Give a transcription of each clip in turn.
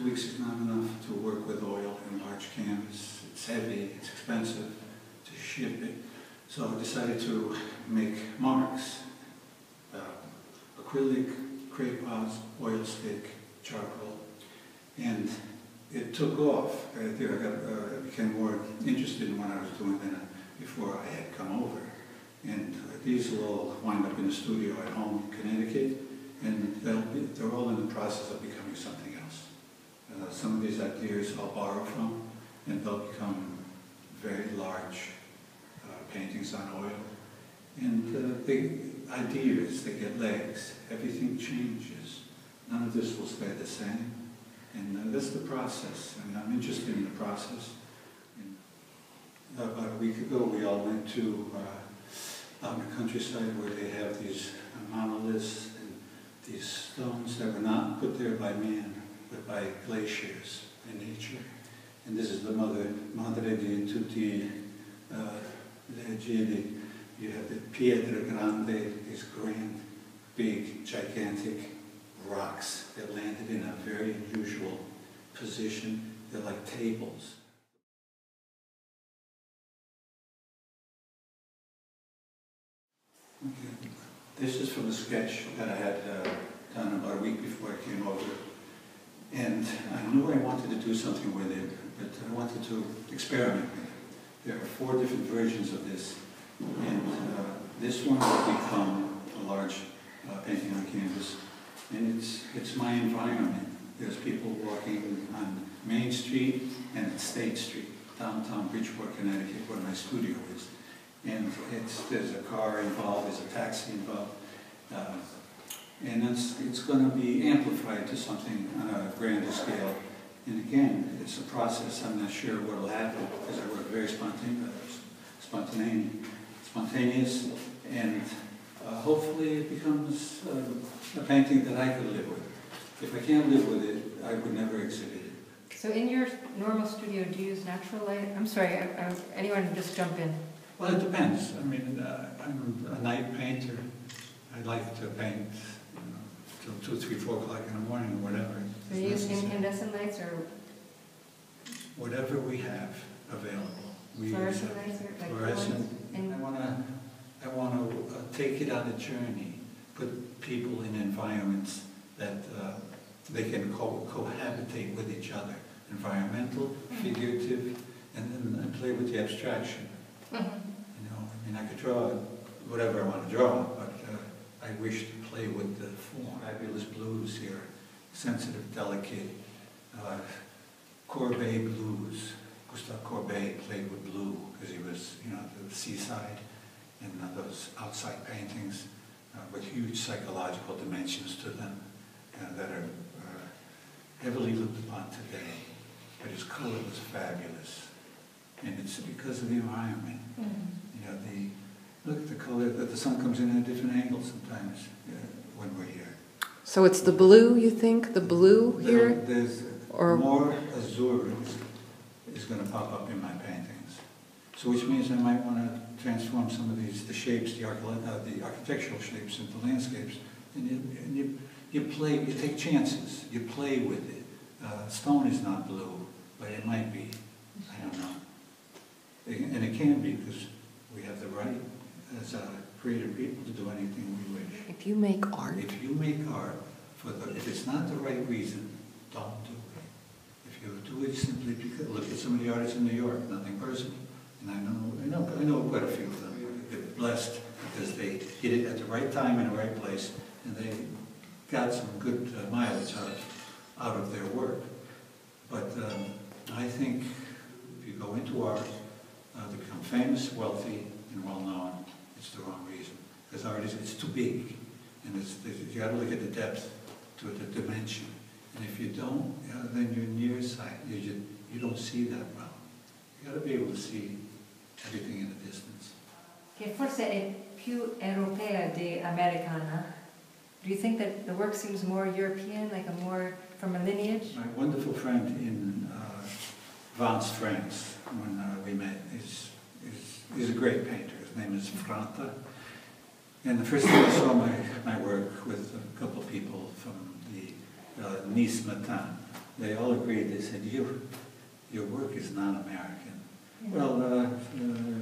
2 weeks is not enough to work with oil in large canvas. It's heavy, it's expensive to ship it. So I decided to make marks, acrylic, crayons, oil stick, charcoal, and it took off. I became more interested in what I was doing than before I had come over. And these will all wind up in the studio at home in Connecticut, and they're all in the process of becoming something else. Some of these ideas I'll borrow from, and they'll become very large paintings on oil. And the ideas, they get legs. Everything changes. None of this will stay the same. And that's the process. And I'm interested in the process. And, about a week ago, we all went to out in the countryside where they have these monoliths and these stones that were not put there by man, but by glaciers in nature. And this is the Madre di tutti le giri. You have the Pietra Grande, these grand, big, gigantic rocks that landed in a very unusual position. They're like tables. Okay. This is from a sketch that I had done about a week before I came over. And I knew I wanted to do something with it, but I wanted to experiment with it. There are 4 different versions of this. And this one will become a large painting on canvas. And it's my environment. There's people walking on Main Street and at State Street, downtown Bridgeport, Connecticut, where my studio is. And there's a car involved, there's a taxi involved. And it's going to be amplified to something on a grander scale. And again, it's a process. I'm not sure what will happen because I work very spontaneous, and hopefully it becomes a painting that I could live with. If I can't live with it, I would never exhibit it. So in your normal studio, do you use natural light? I'm sorry, anyone just jump in. Well, it depends. I mean, I'm a night painter. I like to paint till 2, 3, 4 o'clock in the morning or whatever. So you use incandescent lights or? Whatever we have available. Fluorescent lights or like fluorescent. I want to take it on a journey, put people in environments that they can cohabitate with each other. Environmental, figurative, and then play with the abstraction. You know, I mean, I could draw whatever I want to draw, but I wish to play with the form. Fabulous blues here, sensitive, delicate, Courbet blues. Gustave Courbet played with blue because he was, you know, the seaside and those outside paintings with huge psychological dimensions to them that are heavily looked upon today. But his color was fabulous, and it's because of the environment. You know, look at the color that the sun comes in at a different angle sometimes when we're here. So it's the blue, you think? The blue here? There's more azure is going to pop up in my paintings. So which means I might want to transform some of the shapes, the architectural shapes into landscapes. And you take chances, you play with it. Stone is not blue, but it might be. I don't know. And it can be because we have the right as creative people to do anything we wish. If you make art. If you make art, if it's not the right reason, don't do it. If you do it simply because, look at some of the artists in New York, nothing personal. And I know quite a few of them. They're blessed because they hit it at the right time in the right place, and they got some good mileage out of their work. But I think if you go into art to become famous, wealthy, and well-known, it's the wrong reason. Because art it's too big, and you got to look at the depth, to the dimension. And if you don't, then you're nearsighted. You don't see that well. You got to be able to see everything in the distance. Che forse è più europea di americana. Do you think that the work seems more European, like more from a lineage? My wonderful friend in Vence, France, when we met, is a great painter. His name is Franta. And the first time I saw my work with a couple of people from the Nice Matin, they all agreed. They said, your work is not American. Yeah. Well,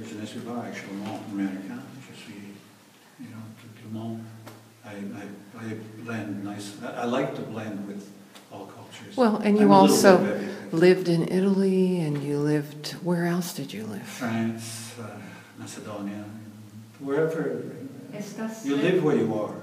je ne suis pas actuellement américain. Je suis, tout le monde. I blend nice. I like to blend with all cultures. Well, and you I'm a little also bit of everything. lived in Italy, and you lived, where else did you live? France, Macedonia, wherever. Estás You live where you are.